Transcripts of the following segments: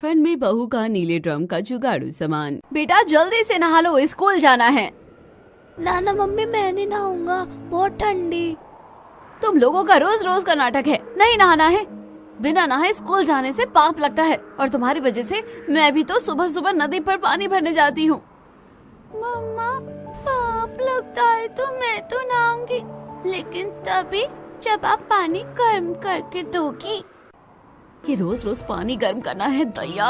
Fun में बहू का नीले ड्रम का जुगाड़ू सामान। बेटा जल्दी से नहा लो, स्कूल जाना है। ना मम्मी मैं नहीं नहाऊंगा, बहुत ठंडी। तुम लोगों का रोज रोज का नाटक है, नहीं नहाना है। बिना नहाए स्कूल जाने से पाप लगता है, और तुम्हारी वजह से मैं भी तो सुबह सुबह नदी पर पानी भरने जाती हूँ। मम्मा पाप लगता है तो मैं तो नहाऊंगी, लेकिन तभी जब आप पानी गर्म करके दोगी। कि रोज रोज पानी गर्म करना है दया।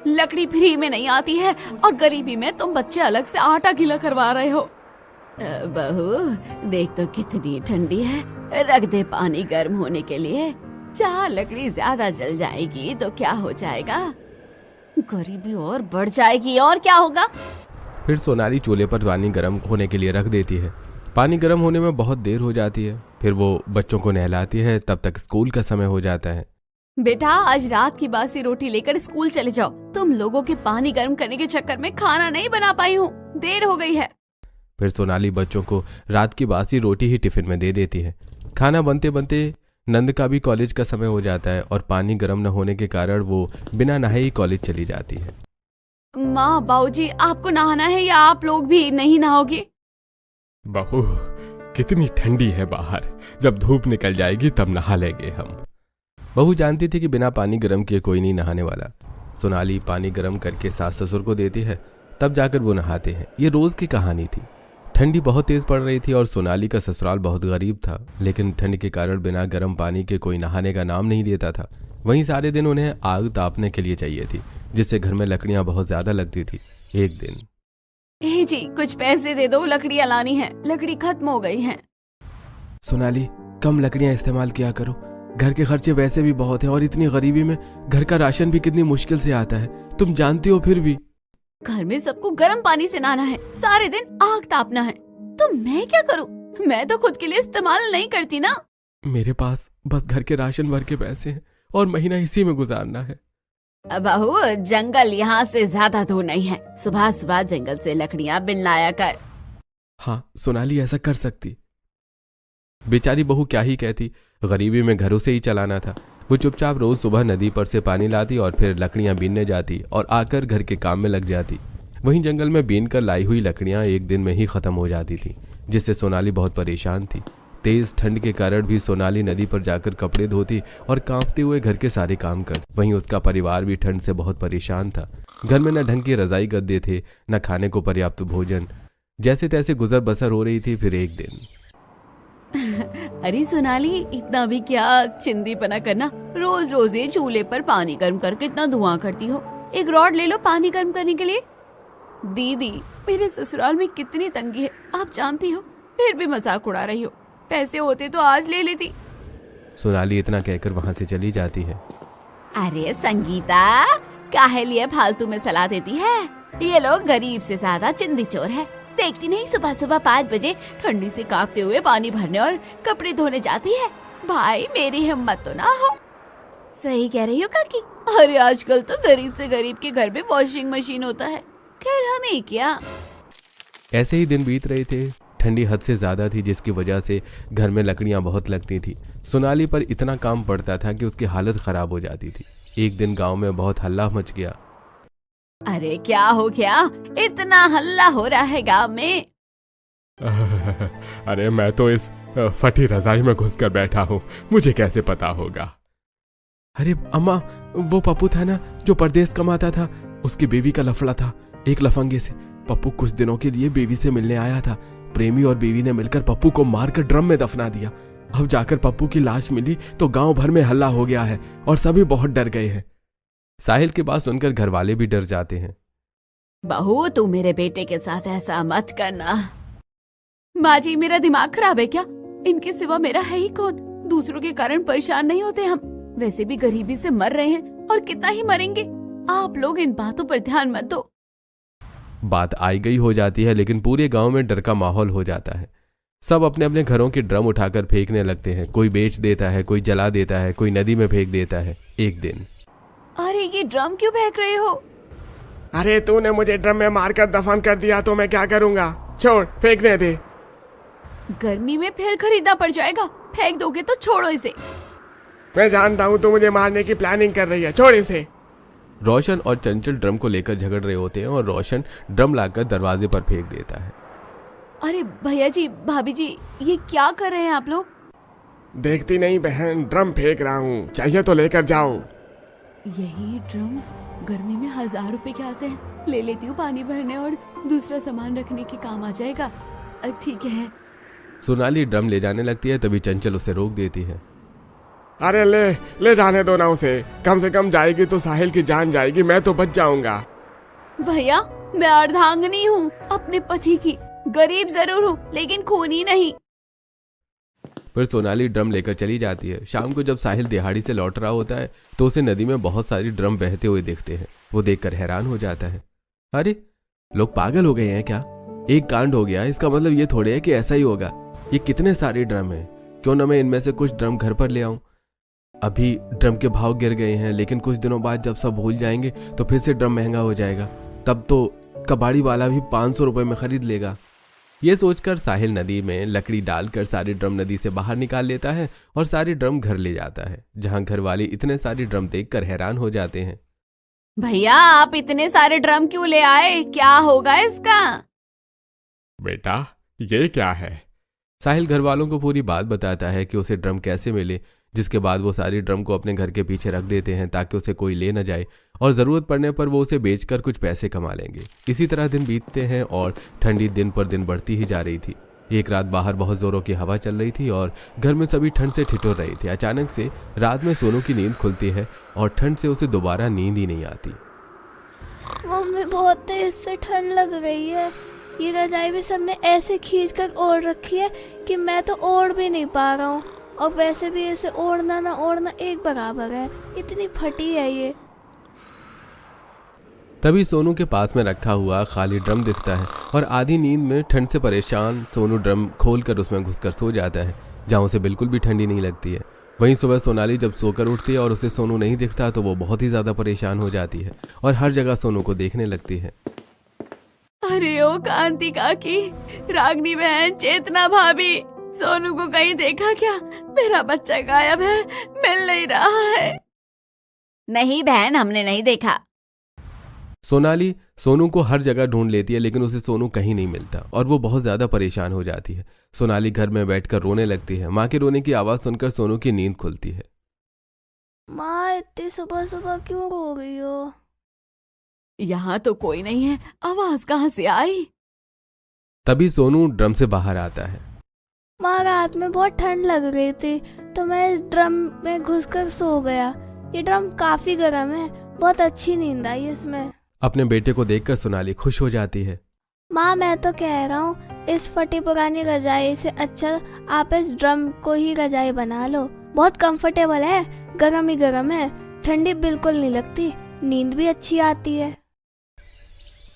लकड़ी फ्री में नहीं आती है, और गरीबी में तुम बच्चे अलग से आटा गीला करवा रहे हो। बहू देख तो कितनी ठंडी है, रख दे पानी गर्म होने के लिए। जहाँ लकड़ी ज्यादा जल जाएगी तो क्या हो जाएगा, गरीबी और बढ़ जाएगी, और क्या होगा। फिर सोनाली चूल्हे पर पानी गर्म होने के लिए रख देती है। पानी गर्म होने में बहुत देर हो जाती है। फिर वो बच्चों को नहलाती है, तब तक स्कूल का समय हो जाता है। बेटा आज रात की बासी रोटी लेकर स्कूल चले जाओ। तुम लोगों के पानी गर्म करने के चक्कर में खाना नहीं बना पाई हूँ, देर हो गई है। फिर सोनाली बच्चों को रात की बासी रोटी ही टिफिन में दे देती है। खाना बनते बनते नंद का भी कॉलेज का समय हो जाता है, और पानी गर्म न होने के कारण वो बिना नहाए ही कॉलेज चली जाती है। माँ बाबूजी आपको नहाना है या आप लोग भी नहीं नहाओगे? बहू कितनी ठंडी है बाहर, जब धूप निकल जाएगी तब नहा लेंगे हम। बहू जानती थी कि बिना पानी गर्म किए कोई नहीं नहाने वाला। सोनाली पानी गर्म करके सास ससुर को देती है, तब जाकर वो नहाते हैं। ये रोज की कहानी थी। ठंडी बहुत तेज पड़ रही थी और सोनाली का ससुराल बहुत गरीब था, लेकिन ठंड के कारण बिना गर्म पानी के कोई नहाने का नाम नहीं लेता था। वहीं सारे दिन उन्हें आग तापने के लिए चाहिए थी, जिससे घर में लकड़ियां बहुत ज्यादा लगती थी। एक दिन जी कुछ पैसे दे दो, लकड़ियाँ लानी है, लकड़ी खत्म हो गई है। सोनाली कम लकड़ियां इस्तेमाल किया करो, घर के खर्चे वैसे भी बहुत हैं, और इतनी गरीबी में घर का राशन भी कितनी मुश्किल से आता है, तुम जानती हो। फिर भी घर में सबको गर्म पानी से नहाना है, सारे दिन आग तापना है, तो मैं क्या करूं? मैं तो खुद के लिए इस्तेमाल नहीं करती ना। मेरे पास बस घर के राशन भर के पैसे हैं, और महीना इसी में गुजारना है। बहू जंगल यहाँ से ज्यादा दूर नहीं है, सुबह सुबह जंगल से लकड़ियाँ बिन लाया कर। हाँ सोनाली ऐसा कर सकती। बेचारी बहू क्या ही कहती, गरीबी में घरों से ही चलाना था। वो चुपचाप रोज सुबह नदी पर से पानी लाती और फिर लकड़ियां बीनने जाती और आकर घर के काम में लग जाती। वहीं जंगल में बीन कर लाई हुई लकड़ियां एक दिन में ही खत्म हो जाती थी, जिससे सोनाली बहुत परेशान थी। तेज ठंड के कारण भी सोनाली नदी पर जाकर कपड़े धोती और कांपते हुए घर के सारे काम करती। वहीं उसका परिवार भी ठंड से बहुत परेशान था। घर में न ढंग के रजाई गद्दे थे, न खाने को पर्याप्त भोजन। जैसे तैसे गुजर बसर हो रही थी। फिर एक दिन अरे सोनाली इतना भी क्या चिंदीपना करना, रोज रोज ये चूल्हे पर पानी गर्म करके इतना धुआं करती हो। एक रॉड ले लो पानी गर्म करने के लिए। दीदी मेरे ससुराल में कितनी तंगी है आप जानती हो, फिर भी मजाक उड़ा रही हो। पैसे होते तो आज ले लेती। सोनाली इतना कहकर वहां से चली जाती है। अरे संगीता काहे लिए फालतू में सलाह देती है? ये लोग गरीब से ज्यादा चिंदी चोर है। देखती नहीं सुबह सुबह 5 बजे ठंडी से कांपते हुए पानी भरने और कपड़े धोने जाती है। भाई मेरी हिम्मत तो ना हो। सही कह रही हो काकी। अरे आजकल तो गरीब से गरीब के घर में वॉशिंग मशीन होता है, खैर हमें क्या। ऐसे ही दिन बीत रहे थे। ठंडी हद से ज्यादा थी, जिसकी वजह से घर में लकड़ियां बहुत लगती थी। सोनाली पर इतना काम पड़ता था कि उसकी हालत खराब हो जाती थी। एक दिन गांव में बहुत हल्ला मच गया। अरे क्या हो गया, इतना हल्ला हो रहा है गांव में? अरे मैं तो इस फटी रजाई में घुसकर बैठा हूँ, मुझे कैसे पता होगा। अरे अम्मा वो पप्पू था ना जो परदेश कमाता था, उसकी बीवी का लफड़ा था एक लफंगे से। पप्पू कुछ दिनों के लिए बीवी से मिलने आया था। प्रेमी और बीवी ने मिलकर पप्पू को मारकर ड्रम में दफना दिया। अब जाकर पप्पू की लाश मिली तो गांव भर में हल्ला हो गया है और सभी बहुत डर गए हैं। साहिल की बात सुनकर घर वाले भी डर जाते हैं। बहू तू मेरे बेटे के साथ ऐसा मत करना। माँ जी मेरा दिमाग खराब है क्या? इनके सिवा मेरा है ही कौन? दूसरों के कारण परेशान नहीं होते हम, वैसे भी गरीबी से मर रहे हैं और कितना ही मरेंगे। आप लोग इन बातों पर ध्यान मत दो। बात आई गई हो जाती है, लेकिन पूरे गांव में डर का माहौल हो जाता है। सब अपने अपने घरों के ड्रम उठाकर फेंकने लगते हैं। कोई बेच देता है, कोई जला देता है, कोई नदी में फेंक देता है। एक दिन अरे ये ड्रम क्यों फेंक रहे हो? अरे तूने मुझे ड्रम में मारकर दफन कर दिया तो मैं क्या करूंगा, छोड़ फेंकने दे। गर्मी में फिर खरीदना पड़ जाएगा, फेंक दोगे तो छोड़ो इसे। मैं जानता हूँ तू मुझे मारने की प्लानिंग कर रही है, छोड़ इसे। रोशन और चंचल ड्रम को लेकर झगड़ रहे होते हैं और रोशन ड्रम लाकर दरवाजे पर फेंक देता है। अरे भैया जी, भाभी जी, ये क्या कर रहे हैं आप लोग? देखती नहीं बहन, ड्रम फेंक रहा हूँ, चाहिए तो लेकर जाओ। यही ड्रम गर्मी में 1000 रुपए के आते हैं। ले लेती हूँ, पानी भरने और दूसरा सामान रखने के काम आ जाएगा। ठीक है। सोनाली ड्रम ले जाने लगती है, तभी चंचल उसे रोक देती है। अरे ले जाने दो ना उसे, कम से कम जाएगी तो साहिल की जान जाएगी, मैं तो बच जाऊंगा। भैया, मैं अर्धांगिनी हूँ अपने पति की। गरीब जरूर हूँ लेकिन खूनी नहीं। फिर सोनाली ड्रम लेकर चली जाती है। शाम को जब साहिल दिहाड़ी से लौट रहा होता है तो उसे नदी में बहुत सारी ड्रम बहते हुए दिखते हैं। वो देखकर हैरान हो जाता है। अरे, लोग पागल हो गए हैं क्या? एक कांड हो गया, इसका मतलब ये थोड़े है कि ऐसा ही होगा। ये कितने सारे ड्रम हैं, क्यों ना मैं इनमें से कुछ ड्रम घर पर ले आऊं। अभी ड्रम के भाव गिर गए हैं, लेकिन कुछ दिनों बाद जब सब भूल जाएंगे तो फिर से ड्रम महंगा हो जाएगा। तब तो कबाड़ी वाला भी 500 रुपये में खरीद लेगा। ये सोचकर साहिल नदी में लकड़ी डालकर सारे ड्रम नदी से बाहर निकाल लेता है और सारे ड्रम घर ले जाता है, जहां घर वाले इतने सारे ड्रम देखकर हैरान हो जाते हैं। भैया, आप इतने सारे ड्रम क्यों ले आए? क्या होगा इसका? बेटा, ये क्या है? साहिल घर वालों को पूरी बात बताता है कि उसे ड्रम कैसे मिले, जिसके बाद वो सारी ड्रम को अपने घर के पीछे रख देते हैं ताकि उसे कोई ले न जाए और ज़रूरत पड़ने पर वो उसे बेचकर कुछ पैसे कमा लेंगे। इसी तरह दिन बीतते हैं और ठंडी दिन पर दिन बढ़ती ही जा रही थी। एक रात बाहर बहुत ज़ोरों की हवा चल रही थी और घर में सभी ठंड से ठिठुर रहे थे। अचानक से रात में सोनू की नींद खुलती है और ठंड से उसे दोबारा नींद ही नहीं आती। मम्मी, बहुत तेज से ठंड लग रही है। ये रजाई भी सबने ऐसे खींच कर ओढ़ रखी है कि मैं तो ओढ़ भी नहीं पा रहा हूँ। और वैसे भी इसे ओढ़ना ना ओढ़ना एक बराबर है, इतनी फटी है ये। तभी सोनू के पास में रखा हुआ खाली ड्रम दिखता है और आधी नींद में ठंड से परेशान सोनू ड्रम खोलकर उसमें घुसकर सो जाता है, जहाँ उसे बिल्कुल भी ठंडी नहीं लगती है। वहीं सुबह सोनाली जब सोकर उठती है और उसे सोनू नहीं दिखता तो वो बहुत ही ज़्यादा परेशान हो जाती है और हर जगह सोनू को देखने लगती है। अरे ओ कांति काकी, रागनी बहन, चेतना भाभी, सोनू को कहीं देखा क्या? मेरा बच्चा गायब है, मिल नहीं रहा है। नहीं बहन, हमने नहीं देखा। सोनाली सोनू को हर जगह ढूंढ लेती है लेकिन उसे सोनू कहीं नहीं मिलता और वो बहुत ज़्यादा परेशान हो जाती है। सोनाली घर में बैठकर रोने लगती है। माँ के रोने की आवाज़ सुनकर सोनू की नींद खुलती है। माँ, इतनी सुबह सुबह क्यों रो रही हो? यहाँ तो कोई नहीं है, आवाज कहाँ से आई? तभी सोनू ड्रम से बाहर आता है। माँ, रात में बहुत ठंड लग रही थी तो मैं इस ड्रम में घुसकर सो गया। ये ड्रम काफी गर्म है, बहुत अच्छी नींद आई इसमें। अपने बेटे को देखकर सोनाली खुश हो जाती है। माँ, मैं तो कह रहा हूँ इस फटी पुरानी रजाई से अच्छा आप इस ड्रम को ही रजाई बना लो। बहुत कंफर्टेबल है, गर्म ही गर्म है, ठंडी बिल्कुल नहीं लगती, नींद भी अच्छी आती है।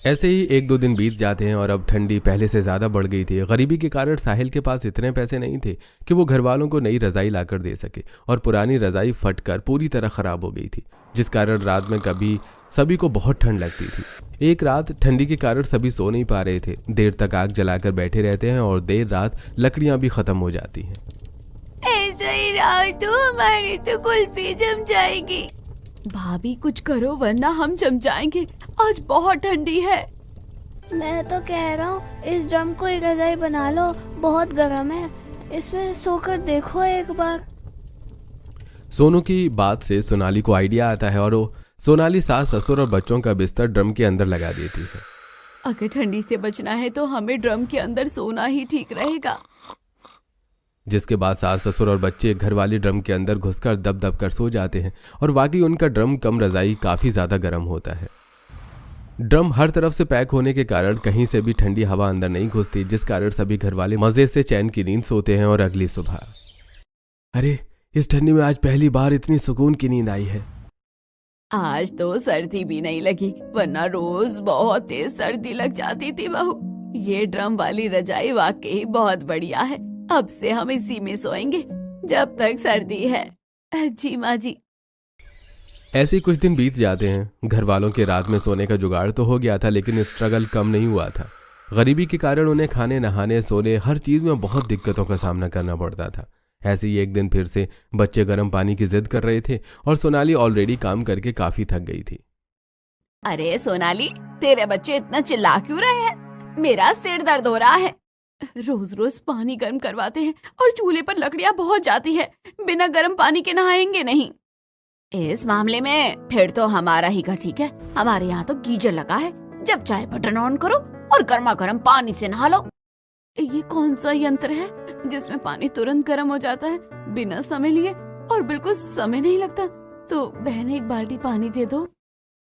ऐसे ही 1-2 दिन बीत जाते हैं और अब ठंडी पहले से ज़्यादा बढ़ गई थी। गरीबी के कारण साहिल के पास इतने पैसे नहीं थे कि वो घर वालों को नई रज़ाई लाकर दे सके और पुरानी रज़ाई फटकर पूरी तरह ख़राब हो गई थी, जिस कारण रात में कभी सभी को बहुत ठंड लगती थी। एक रात ठंडी के कारण सभी सो नहीं पा रहे थे। देर तक आग जलाकर बैठे रहते हैं और देर रात लकड़ियाँ भी ख़त्म हो जाती हैं। ऐसा ही रहा तो हमारी तो कुल्फी जम जाएगी। भाभी कुछ करो वरना हम जम जाएंगे, आज बहुत ठंडी है। मैं तो कह रहा हूँ इस ड्रम को ही रजाई बना लो, बहुत गर्म है, इसमें सोकर देखो एक बार। सोनू की बात से सोनाली को आइडिया आता है और वो सोनाली सास ससुर और बच्चों का बिस्तर ड्रम के अंदर लगा देती है। अगर ठंडी से बचना है तो हमें ड्रम के अंदर सोना ही ठीक रहेगा। जिसके बाद सास ससुर और बच्चे घर वाली ड्रम के अंदर घुसकर दब दब कर सो जाते हैं और वाकई उनका ड्रम कम रजाई काफ़ी ज़्यादा गर्म होता है। ड्रम हर तरफ से पैक होने के कारण कहीं से भी ठंडी हवा अंदर नहीं घुसती, जिस कारण सभी घर वाले मज़े से चैन की नींद सोते हैं। और अगली सुबह, अरे इस ठंडी में आज पहली बार इतनी सुकून की नींद आई है। आज तो सर्दी भी नहीं लगी, वरना रोज बहुत तेज सर्दी लग जाती थी बहू। ये ड्रम वाली रजाई वाकई बहुत बढ़िया है, अब से हम इसी में सोएंगे जब तक सर्दी है। जी माँ जी। ऐसे ही कुछ दिन बीत जाते हैं। घर वालों के रात में सोने का जुगाड़ तो हो गया था, लेकिन स्ट्रगल कम नहीं हुआ था। गरीबी के कारण उन्हें खाने नहाने सोने हर चीज़ में बहुत दिक्कतों का सामना करना पड़ता था। ऐसे ही एक दिन फिर से बच्चे गर्म पानी की जिद कर रहे थे और सोनाली ऑलरेडी काम करके काफ़ी थक गई थी। अरे सोनाली, तेरे बच्चे इतना चिल्ला क्यों रहे हैं? मेरा सिर दर्द हो रहा है। रोज रोज पानी गर्म करवाते हैं और चूल्हे पर लकड़ियां बहुत जाती है। बिना गर्म पानी के नहाएंगे नहीं। इस मामले में फिर तो हमारा ही घर ठीक है। हमारे यहाँ तो गीजर लगा है। जब चाहे बटन ऑन करो और गर्मा गर्म पानी से नहा लो। ये कौन सा यंत्र है जिसमें पानी तुरंत गर्म हो जाता है बिना समय लिए, और बिल्कुल समय नहीं लगता? तो बहन, एक बाल्टी पानी दे दो।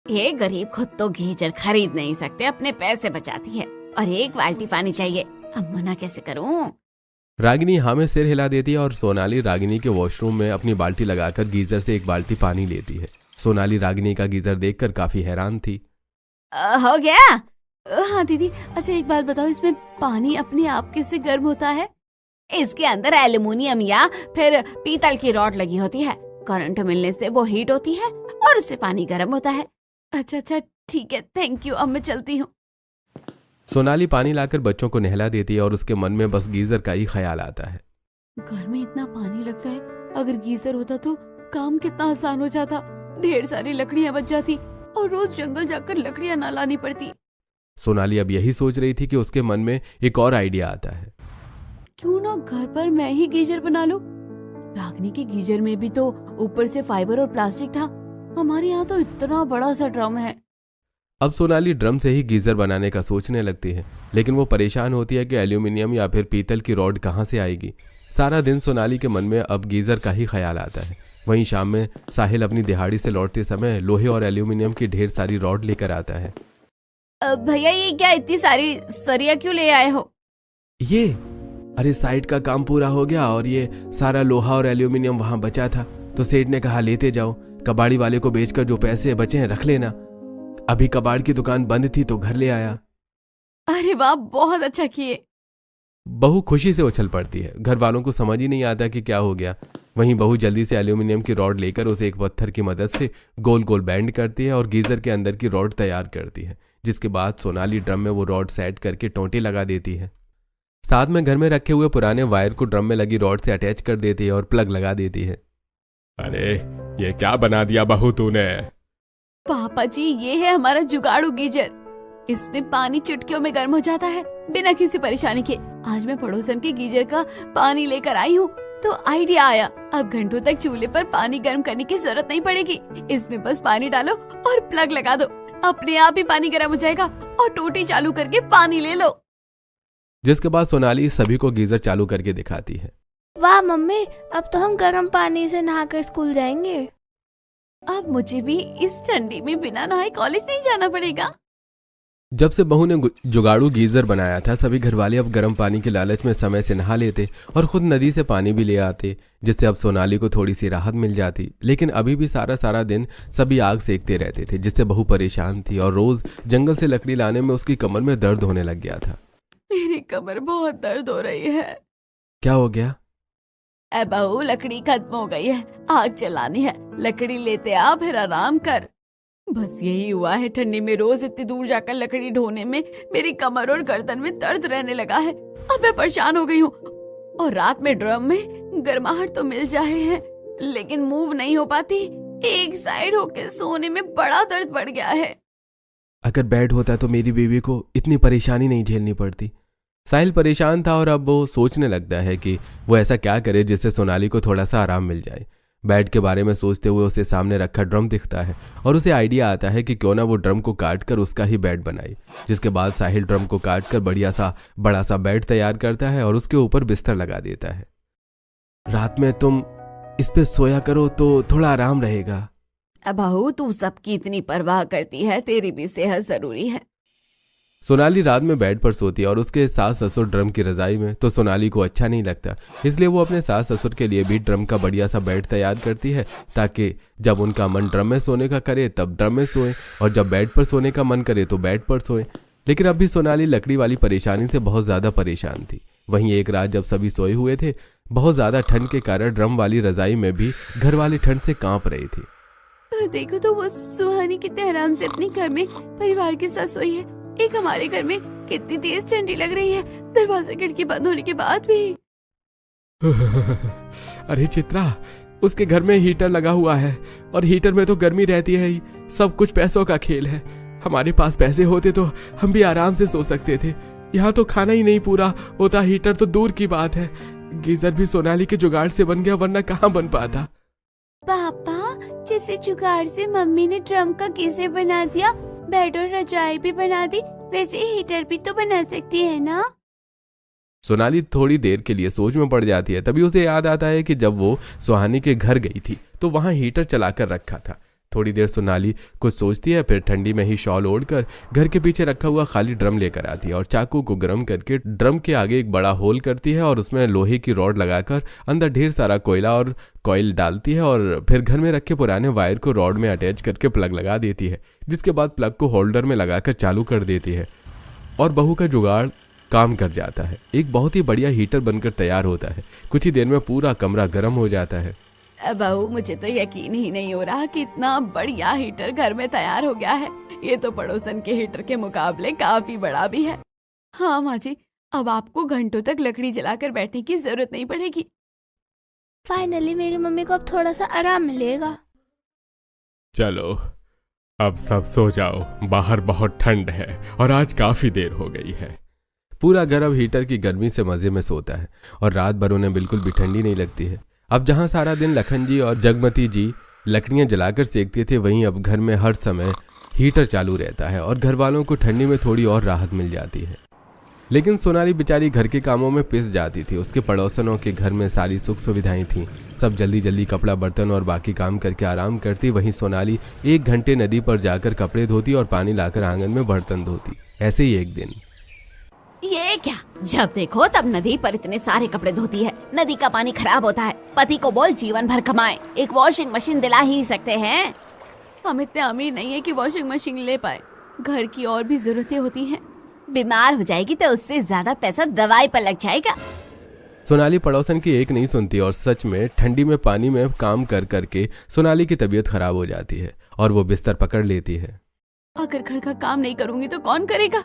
ये गरीब खुद तो गीजर खरीद नहीं सकते, अपने पैसे बचाती है, और एक बाल्टी पानी चाहिए। अब मना कैसे करूं? रागिनी हाँ में सिर हिला देती है और सोनाली रागिनी के वॉशरूम में अपनी बाल्टी लगाकर गीजर से एक बाल्टी पानी लेती है। सोनाली रागिनी का गीजर देखकर काफी हैरान थी। हो गया? हाँ दीदी। अच्छा एक बात बताओ, इसमें पानी अपने आप कैसे गर्म होता है? इसके अंदर एल्युमिनियम या फिर पीतल की रॉड लगी होती है। करंट मिलने से वो हीट होती है और उससे पानी गर्म होता है। अच्छा ठीक है, थैंक यू। अब मैं चलती हूँ। सोनाली पानी लाकर बच्चों को नहला देती है और उसके मन में बस गीजर का ही ख्याल आता है। घर में इतना पानी लगता है, अगर गीजर होता तो काम कितना आसान हो जाता। ढेर सारी लकड़ियां बच जाती और रोज जंगल जाकर लकड़ियां ना लानी पड़ती। सोनाली अब यही सोच रही थी कि उसके मन में एक और आइडिया आता है। क्यों ना घर पर मैं ही गीजर बना लूं? रागिनी के गीजर में भी तो ऊपर से फाइबर और प्लास्टिक था। हमारे यहाँ तो इतना बड़ा सा ड्रम है। अब सोनाली ड्रम से ही गीजर बनाने का सोचने लगती है, लेकिन वो परेशान होती है कि एल्यूमिनियम या फिर पीतल की रॉड कहाँ से आएगी। सारा दिन सोनाली के मन में अब गीजर का ही ख्याल आता है। वहीं शाम में साहिल अपनी दिहाड़ी से लौटते समय लोहे और एल्यूमिनियम की ढेर सारी रॉड लेकर आता है। भैया, ये क्या इतनी सारी सरिया क्यों ले आए हो? ये अरे साइट का काम पूरा हो गया और ये सारा लोहा और एल्यूमिनियम वहां बचा था, तो सेठ ने कहा लेते जाओ, कबाड़ी वाले को बेचकर जो पैसे बचे हैं रख लेना। अभी कबाड़ की दुकान बंद थी तो घर ले आया। अरे वाह, बहुत अच्छा किए। बहू खुशी से उछल पड़ती है। घर वालों को समझ ही नहीं आता कि क्या हो गया। वहीं बहू जल्दी से एल्यूमिनियम की रॉड लेकर उसे एक पत्थर की मदद से गोल गोल बैंड करती है और गीजर के अंदर की रॉड तैयार करती है, जिसके बाद सोनाली ड्रम में वो रॉड सेट करके टोंटी लगा देती है। साथ में घर में रखे हुए पुराने वायर को ड्रम में लगी रॉड से अटैच कर देती है और प्लग लगा देती है। अरे ये क्या बना दिया बहू तूने? पापा जी, ये है हमारा जुगाड़ू गीजर। इसमें पानी चुटकियों में गर्म हो जाता है बिना किसी परेशानी के। आज मैं पड़ोसन के गीजर का पानी लेकर आई हूँ तो आइडिया आया। अब घंटों तक चूल्हे पर पानी गर्म करने की जरूरत नहीं पड़ेगी। इसमें बस पानी डालो और प्लग लगा दो, अपने आप ही पानी गर्म हो जाएगा और टोटी चालू करके पानी ले लो। जिसके बाद सोनाली सभी को गीजर चालू करके दिखाती है। वाह मम्मी, अब तो हम गर्म पानी से नहाकर स्कूल जाएंगे। अब मुझे भी इस ठंडी में बिना नहाए कॉलेज नहीं जाना पड़ेगा। जब से बहू ने जुगाड़ू गीजर बनाया था, सभी घरवाले अब गर्म पानी के लालच में समय से नहा लेते और खुद नदी से पानी भी ले आते, जिससे अब सोनाली को थोड़ी सी राहत मिल जाती। लेकिन अभी भी सारा दिन सभी आग सेकते रहते थे, जिससे बहू परेशान थी और रोज जंगल से लकड़ी लाने में उसकी कमर में दर्द होने लग गया था। मेरी कमर बहुत दर्द हो रही है। क्या हो गया? बहू, लकड़ी खत्म हो गई है, आग जलानी है। लकड़ी लेते आ, फिर आराम कर। बस यही हुआ है, ठंडी में रोज इतनी दूर जाकर लकड़ी ढोने में मेरी कमर और गर्दन में दर्द रहने लगा है। अब मैं परेशान हो गई हूँ और रात में ड्रम में गर्माहट तो मिल जाए है, लेकिन मूव नहीं हो पाती। एक साइड होके सोने में बड़ा दर्द बढ़ गया है। अगर बेड होता तो मेरी बीवी को इतनी परेशानी नहीं झेलनी पड़ती। साहिल परेशान था और अब वो सोचने लगता है कि वो ऐसा क्या करे जिससे सोनाली को थोड़ा सा आराम मिल जाए। बेड के बारे में सोचते हुए उसे सामने रखा ड्रम दिखता है और उसे आइडिया आता है कि क्यों ना वो ड्रम को काट कर उसका ही बेड बनाए। जिसके बाद साहिल ड्रम को काट कर बड़ा सा बेड तैयार करता है और उसके ऊपर बिस्तर लगा देता है। रात में तुम इस पे सोया करो तो थोड़ा आराम रहेगा। बहू, तू सबकी इतनी परवाह करती है, तेरी भी सेहत जरूरी है। सोनाली रात में बेड पर सोती है और उसके सास ससुर ड्रम की रजाई में, तो सोनाली को अच्छा नहीं लगता। इसलिए वो अपने सास ससुर के लिए भी ड्रम का बढ़िया सा बेड तैयार करती है, ताकि जब उनका मन ड्रम में सोने का करे तब ड्रम में सोए और जब बेड पर सोने का मन करे तो बेड पर सोए। लेकिन अब भी सोनाली लकड़ी वाली परेशानी से बहुत ज़्यादा परेशान थी। वहीं एक रात जब सभी सोए हुए थे, बहुत ज़्यादा ठंड के कारण ड्रम वाली रजाई में भी घर वाले ठंड से काँप रही थी। देखो तो वो सुहानी कितने आराम से अपने घर में परिवार के साथ सोई है। एक हमारे घर में कितनी तेज ठंडी लग रही है, दरवाजा खिड़की बंद होने के बाद भी। अरे चित्रा, उसके घर में हीटर लगा हुआ है और हीटर में तो गर्मी रहती है ही। सब कुछ पैसों का खेल है। हमारे पास पैसे होते तो हम भी आराम से सो सकते थे। यहाँ तो खाना ही नहीं पूरा होता, हीटर तो दूर की बात है। गीजर भी सोनाली के जुगाड़ से बन गया, वरना कहाँ बन पाता। पापा, जैसे जुगाड़ से मम्मी ने ड्रम का गीजर बना दिया, बेड और रजाई भी बना दी, वैसे हीटर भी तो बना सकती है ना। सोनाली थोड़ी देर के लिए सोच में पड़ जाती है। तभी उसे याद आता है कि जब वो सुहानी के घर गई थी तो वहां हीटर चलाकर रखा था। थोड़ी देर सोनाली कुछ सोचती है, फिर ठंडी में ही शॉल ओढ़कर घर के पीछे रखा हुआ खाली ड्रम लेकर आती है और चाकू को गर्म करके ड्रम के आगे एक बड़ा होल करती है और उसमें लोहे की रॉड लगाकर अंदर ढेर सारा कोयला और कॉइल डालती है और फिर घर में रखे पुराने वायर को रॉड में अटैच करके प्लग लगा देती है, जिसके बाद प्लग को होल्डर में लगाकर चालू कर देती है और बहू का जुगाड़ काम कर जाता है। एक बहुत ही बढ़िया हीटर बनकर तैयार होता है। कुछ ही देर में पूरा कमरा गर्म हो जाता है। बहू, मुझे तो यकीन ही नहीं हो रहा कि इतना बढ़िया हीटर घर में तैयार हो गया है। ये तो पड़ोसन के हीटर के मुकाबले काफी बड़ा भी है। हाँ माँ जी, अब आपको घंटों तक लकड़ी जलाकर बैठने की जरूरत नहीं पड़ेगी। फाइनली मेरी मम्मी को अब थोड़ा सा आराम मिलेगा। चलो अब सब सो जाओ, बाहर बहुत ठंड है और आज काफी देर हो गई है। पूरा घर अब हीटर की गर्मी से मजे में सोता है और रात भर उन्हें बिल्कुल भी ठंडी नहीं लगती है। अब जहां सारा दिन लखन जी और जगमती जी लकड़ियां जलाकर सेकते थे, वहीं अब घर में हर समय हीटर चालू रहता है और घर वालों को ठंडी में थोड़ी और राहत मिल जाती है। लेकिन सोनाली बेचारी घर के कामों में पिस जाती थी। उसके पड़ोसनों के घर में सारी सुख सुविधाएं थीं। सब जल्दी जल्दी कपड़ा बर्तन और बाकी काम करके आराम करती। वहीं सोनाली 1 घंटे नदी पर जाकर कपड़े धोती और पानी लाकर आंगन में बर्तन धोती। ऐसे ही एक दिन, ये क्या, जब देखो तब नदी पर इतने सारे कपड़े धोती है। नदी का पानी खराब होता है। पति को बोल जीवन भर कमाए, एक वॉशिंग मशीन दिला ही सकते हैं। हम इतने अमीर नहीं है कि वॉशिंग मशीन ले पाए। घर की और भी जरूरतें होती हैं। बीमार हो जाएगी तो उससे ज्यादा पैसा दवाई पर लग जाएगा। सोनाली पड़ोसन की एक नहीं सुनती और सच में ठंडी में पानी में काम कर करके सोनाली की तबीयत खराब हो जाती है और वो बिस्तर पकड़ लेती है। अगर घर का काम नहीं करूंगी तो कौन करेगा।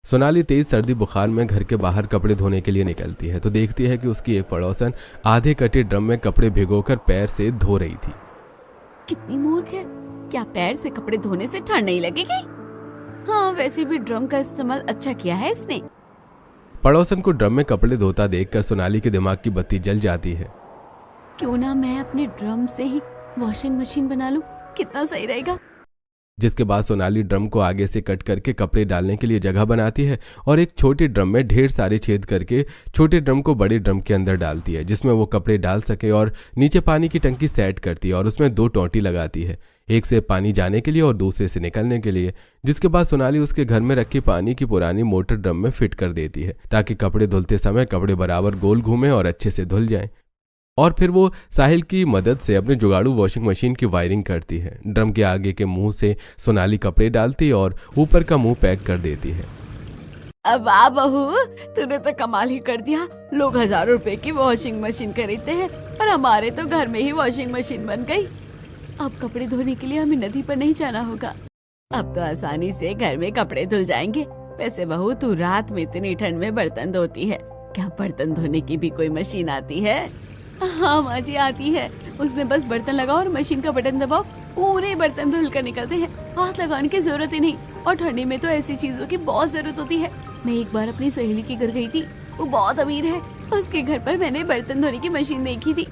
सोनाली तेज सर्दी बुखार में घर के बाहर कपड़े धोने के लिए निकलती है तो देखती है कि उसकी एक पड़ोसन आधे कटे ड्रम में कपड़े भिगोकर पैर से धो रही थी। कितनी मूर्ख है, क्या पैर से कपड़े धोने से ठंड नहीं लगेगी। हाँ, वैसे भी ड्रम का इस्तेमाल अच्छा किया है इसने। पड़ोसन को ड्रम में कपड़े धोता देखकर सोनाली के दिमाग की बत्ती जल जाती है। क्यों ना मैं अपने ड्रम से ही वॉशिंग मशीन बना लूं, कितना सही रहेगा। जिसके बाद सोनाली ड्रम को आगे से कट करके कपड़े डालने के लिए जगह बनाती है और एक छोटे ड्रम में ढेर सारे छेद करके छोटे ड्रम को बड़े ड्रम के अंदर डालती है, जिसमें वो कपड़े डाल सके। और नीचे पानी की टंकी सेट करती है और उसमें 2 टोंटी लगाती है, एक से पानी जाने के लिए और दूसरे से निकलने के लिए। जिसके बाद सोनाली उसके घर में रखी पानी की पुरानी मोटर ड्रम में फिट कर देती है ताकि कपड़े धुलते समय कपड़े बराबर गोल घूमे और अच्छे से धुल जाएं। और फिर वो साहिल की मदद से अपने जुगाड़ू वॉशिंग मशीन की वायरिंग करती है। ड्रम के आगे के मुंह से सोनाली कपड़े डालती और ऊपर का मुंह पैक कर देती है। अब वाह बहू, तूने तो कमाल ही कर दिया। लोग हजारों रुपए की वॉशिंग मशीन खरीदते हैं और हमारे तो घर में ही वॉशिंग मशीन बन गई। अब कपड़े धोने के लिए हमें नदी पर नहीं जाना होगा। अब तो आसानी से घर में कपड़े धुल जाएंगे। वैसे बहू, तू रात में इतनी ठंड में बर्तन धोती है, क्या बर्तन धोने की भी कोई मशीन आती है। हाँ माँ जी, आती है। उसमें बस बर्तन लगाओ और मशीन का बटन दबाओ, पूरे बर्तन धुल कर निकलते हैं। हाथ लगाने की जरूरत ही नहीं। और ठंडी में तो ऐसी चीजों की बहुत जरूरत होती है। मैं एक बार अपनी सहेली के घर गई थी, वो बहुत अमीर है। उसके घर पर मैंने बर्तन धोने की मशीन देखी थी।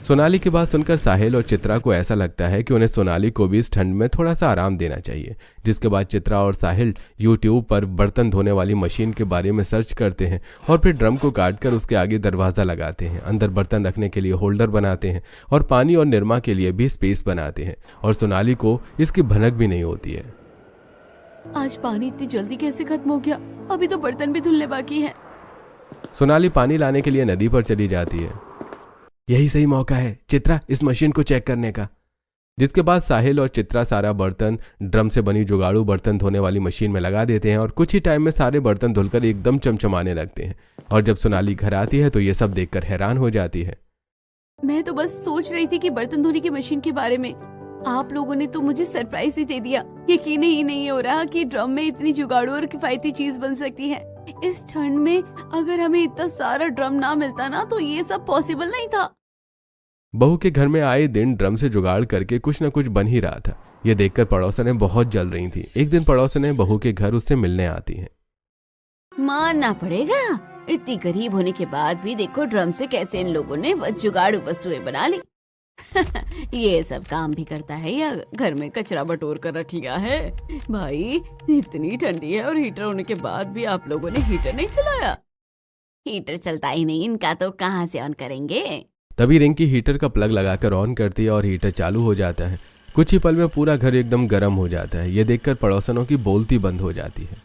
सोनाली की बात सुनकर साहिल और चित्रा को ऐसा लगता है कि उन्हें सोनाली को भी इस ठंड में थोड़ा सा आराम देना चाहिए। जिसके बाद चित्रा और साहिल यूट्यूब पर बर्तन धोने वाली मशीन के बारे में सर्च करते हैं और फिर ड्रम को काटकर उसके आगे दरवाज़ा लगाते हैं। अंदर बर्तन रखने के लिए होल्डर बनाते हैं और पानी और निरमा के लिए भी स्पेस बनाते हैं और सोनाली को इसकी भनक भी नहीं होती है। आज पानी इतनी जल्दी कैसे खत्म हो गया, अभी तो बर्तन भी धुलने बाकी है। सोनाली पानी लाने के लिए नदी पर चली जाती है। यही सही मौका है चित्रा इस मशीन को चेक करने का। जिसके बाद साहिल और चित्रा सारा बर्तन ड्रम से बनी जुगाड़ू बर्तन धोने वाली मशीन में लगा देते हैं और कुछ ही टाइम में सारे बर्तन धुलकर एकदम चमचमाने लगते हैं। और जब सोनाली घर आती है तो ये सब देखकर हैरान हो जाती है। मैं तो बस सोच रही थी कि बर्तन धोने की मशीन के बारे में। आप लोगों ने तो मुझे सरप्राइज ही दे दिया। यकीन ही नहीं हो रहा कि ड्रम में इतनी जुगाड़ू और किफायती चीज बन सकती है। इस ठंड में अगर हमें इतना सारा ड्रम ना मिलता ना तो ये सब पॉसिबल नहीं था। बहू के घर में आए दिन ड्रम से जुगाड़ करके कुछ न कुछ बन ही रहा था। यह देखकर पड़ोसनें बहुत जल रही थी। एक दिन पड़ोसनें बहू के घर उससे मिलने आती हैं। मानना पड़ेगा, इतनी गरीब होने के बाद भी देखो ड्रम से कैसे इन लोगों ने जुगाड़ू वस्तुएं बना ली। ये सब काम भी करता है या घर में कचरा बटोर कर रख लिया है? भाई इतनी ठंडी है और हीटर होने के बाद भी आप लोगों ने हीटर नहीं चलाया। हीटर चलता ही नहीं इनका तो कहाँ से ऑन करेंगे। तभी रिंकी हीटर का प्लग लगाकर ऑन करती है और हीटर चालू हो जाता है। कुछ ही पल में पूरा घर एकदम गर्म हो जाता है। ये देखकर पड़ोसनों की बोलती बंद हो जाती है।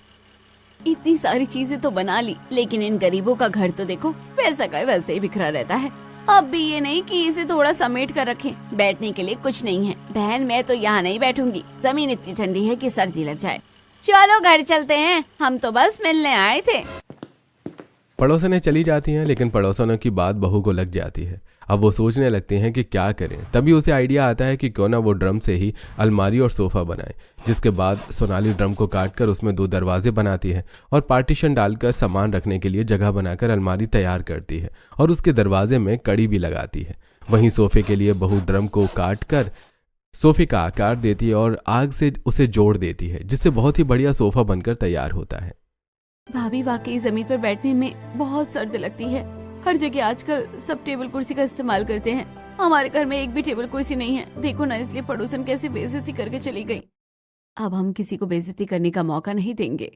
इतनी सारी चीजें तो बना ली, लेकिन इन गरीबों का घर तो देखो वैसा का वैसे ही बिखरा रहता है। अब भी ये नहीं कि इसे थोड़ा समेट कर रखें। बैठने के लिए कुछ नहीं है। बहन मैं तो यहाँ नहीं बैठूंगी, जमीन इतनी ठंडी है कि सर्दी लग जाए। चलो घर चलते हैं, हम तो बस मिलने आए थे। पड़ोसनें चली जाती हैं, लेकिन पड़ोसनों की बात बहू को लग जाती है। अब वो सोचने लगती हैं कि क्या करें। तभी उसे आइडिया आता है कि क्यों ना वो ड्रम से ही अलमारी और सोफ़ा बनाए। जिसके बाद सोनाली ड्रम को काटकर उसमें 2 दरवाजे बनाती है और पार्टीशन डालकर सामान रखने के लिए जगह बनाकर अलमारी तैयार करती है और उसके दरवाजे में कड़ी भी लगाती है। वहीं सोफ़े के लिए बहू ड्रम को काटकर सोफ़े का आकार देती है और आग से उसे जोड़ देती है, जिससे बहुत ही बढ़िया सोफ़ा बनकर तैयार होता है। भाभी वाकई जमीन पर बैठने में बहुत सर्द लगती है। हर जगह आजकल सब टेबल कुर्सी का इस्तेमाल करते हैं। हमारे घर में एक भी टेबल कुर्सी नहीं है। देखो ना, इसलिए पड़ोसन कैसी बेइज्जती करके चली गई। अब हम किसी को बेइज्जती करने का मौका नहीं देंगे।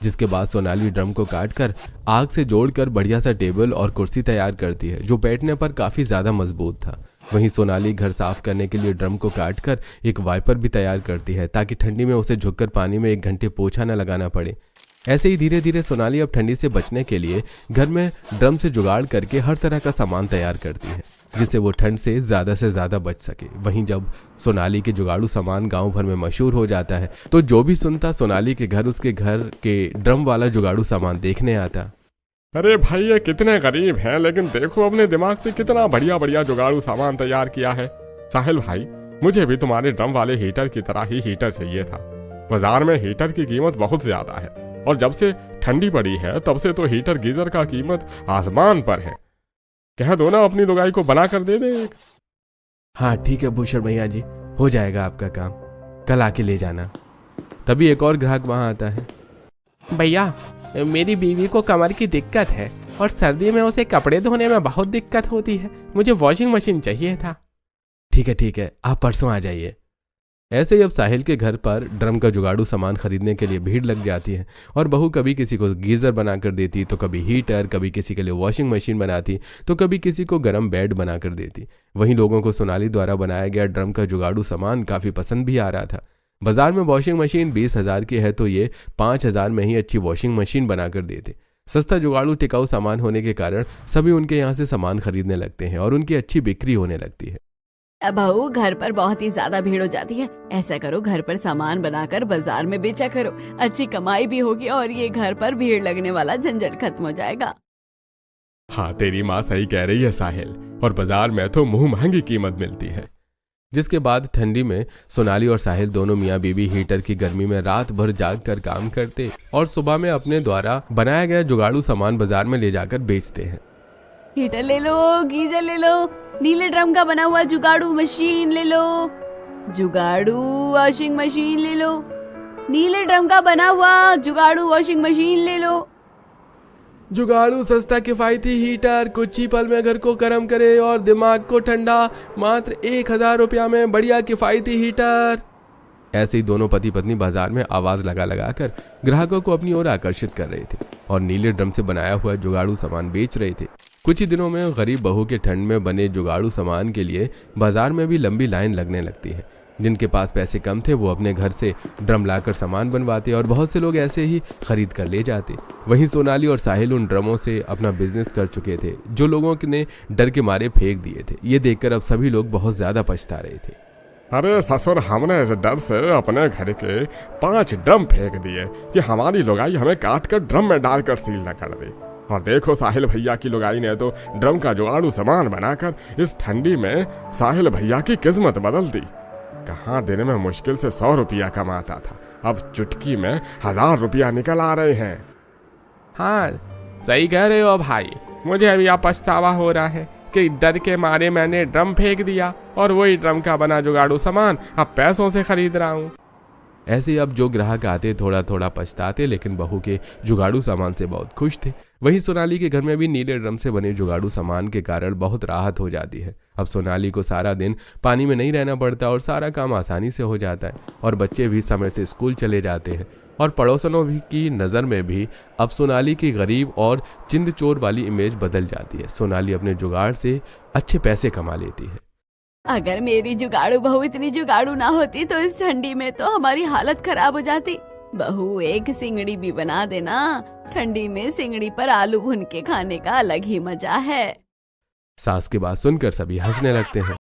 जिसके बाद सोनाली ड्रम को काटकर आग से जोड़कर बढ़िया सा टेबल और कुर्सी तैयार करती है, जो बैठने पर काफी ज्यादा मजबूत था। वहीं सोनाली घर साफ करने के लिए ड्रम को काटकर एक वाइपर भी तैयार करती है, ताकि ठंडी में उसे झुककर पानी में 1 घंटे पोछा न लगाना पड़े। ऐसे ही धीरे धीरे सोनाली अब ठंडी से बचने के लिए घर में ड्रम से जुगाड़ करके हर तरह का सामान तैयार करती है, जिससे वो ठंड से ज़्यादा बच सके। वहीं जब सोनाली के जुगाड़ू सामान गांव भर में मशहूर हो जाता है, तो जो भी सुनता सोनाली के घर उसके घर के ड्रम वाला जुगाड़ू सामान देखने आता। अरे भाई ये कितने गरीब हैं, लेकिन देखो अपने दिमाग से कितना बढ़िया बढ़िया जुगाड़ू सामान तैयार किया है। साहिल भाई, मुझे भी तुम्हारे ड्रम वाले हीटर की तरह ही हीटर चाहिए था। बाजार में हीटर की कीमत बहुत ज्यादा है और जब से ठंडी पड़ी है तब से तो हीटर गीजर का कीमत आसमान पर है। कह दो ना अपनी लुगाई को बना कर दे दे एक। हाँ ठीक है भूषण भैया जी, हो जाएगा आपका काम, कल आके ले जाना। तभी एक और ग्राहक वहाँ आता है। भैया, मेरी बीवी को कमर की दिक्कत है और सर्दी में उसे कपड़े धोने में बहुत दिक्कत होती है। मुझे वॉशिंग मशीन चाहिए था। ठीक है, आप परसों आ जाइए। ऐसे ही अब साहिल के घर पर ड्रम का जुगाड़ू सामान खरीदने के लिए भीड़ लग जाती है और बहू कभी किसी को गीज़र बना कर देती, तो कभी हीटर, कभी किसी के लिए वॉशिंग मशीन बनाती, तो कभी किसी को गर्म बेड बना कर देती। वहीं लोगों को सोनाली द्वारा बनाया गया ड्रम का जुगाड़ू सामान काफ़ी पसंद भी आ रहा था। बाजार में वॉशिंग मशीन 20,000 की है, तो ये 5,000 में ही अच्छी वॉशिंग मशीन बना कर देते। सस्ता जुगाड़ू टिकाऊ सामान होने के कारण सभी उनके यहाँ से सामान खरीदने लगते हैं और उनकी अच्छी बिक्री होने लगती है। बहू, घर पर बहुत ही ज्यादा भीड़ हो जाती है। ऐसा करो, घर पर सामान बनाकर बाजार में बेचा करो, अच्छी कमाई भी होगी और ये घर पर भीड़ लगने वाला झंझट खत्म हो जाएगा। हाँ, तेरी माँ सही कह रही है साहिल, और बाजार में तो मुंह महंगी कीमत मिलती है। जिसके बाद ठंडी में सोनाली और साहिल दोनों मियाँ बीवी हीटर की गर्मी में रात भर जाग कर काम करते और सुबह में अपने द्वारा बनाया गया जुगाड़ू सामान बाजार में ले जाकर बेचते हैं। हीटर ले लो, गीजर ले लो, नीले ड्रम का बना हुआ जुगाड़ू मशीन ले लो, जुगाड़ू वॉशिंग मशीन ले लो, नीले ड्रम का बना हुआ जुगाड़ू वॉशिंग मशीन ले लो। जुगाड़ू सस्ता किफायती हीटर कुछ ही पल में घर को गर्म करे और दिमाग को ठंडा, मात्र 1,000 रुपया में बढ़िया किफायती हीटर। ऐसे ही दोनों पति पत्नी बाजार में आवाज लगा लगा कर ग्राहकों को अपनी ओर आकर्षित कर रहे थे और नीले ड्रम से बनाया हुआ जुगाड़ू सामान बेच रहे थे। कुछ ही दिनों में गरीब बहू के ठंड में बने जुगाड़ू सामान के लिए बाजार में भी लंबी लाइन लगने लगती है। जिनके पास पैसे कम थे वो अपने घर से ड्रम लाकर सामान बनवाते और बहुत से लोग ऐसे ही खरीद कर ले जाते। वहीं सोनाली और साहिल उन ड्रमों से अपना बिजनेस कर चुके थे, जो लोगों ने डर के मारे फेंक दिए थे। ये देखकर अब सभी लोग बहुत ज्यादा पछता रहे थे। अरे ससुर, हमने इस डर से अपने घर के 5 ड्रम फेंक दिए कि हमारी लुगाई हमें काट कर ड्रम में डालकर सील न कर दे। और देखो साहिल भैया की लुगाई ने तो ड्रम का जुगाड़ू सामान बनाकर इस ठंडी में साहिल भैया की किस्मत बदल दी। कहाँ दिन में मुश्किल से 100 रुपया कमाता था, अब चुटकी में 1000 रुपया निकल आ रहे हैं। हाँ, सही कह रहे हो भाई, मुझे अभी अब पछतावा हो रहा है कि डर के मारे मैंने ड्रम फेंक दिया और वही ड्रम का बना जुगाड़ू सामान अब पैसों से खरीद रहा हूँ। ऐसे अब जो ग्राहक आते थोड़ा थोड़ा पछताते, लेकिन बहू के जुगाड़ू सामान से बहुत खुश थे। वहीं सोनाली के घर में भी नीले ड्रम से बने जुगाड़ू सामान के कारण बहुत राहत हो जाती है। अब सोनाली को सारा दिन पानी में नहीं रहना पड़ता और सारा काम आसानी से हो जाता है और बच्चे भी समय से स्कूल चले जाते हैं। और पड़ोसनों भी की नज़र में भी अब सोनाली की गरीब और चिंद चोर वाली इमेज बदल जाती है। सोनाली अपने जुगाड़ से अच्छे पैसे कमा लेती है। अगर मेरी जुगाड़ू बहू इतनी जुगाड़ू ना होती तो इस ठंडी में तो हमारी हालत खराब हो जाती। बहू एक सिंगड़ी भी बना देना, ठंडी में सिंगड़ी पर आलू भून के खाने का अलग ही मजा है। सास की बात सुनकर सभी हंसने लगते हैं।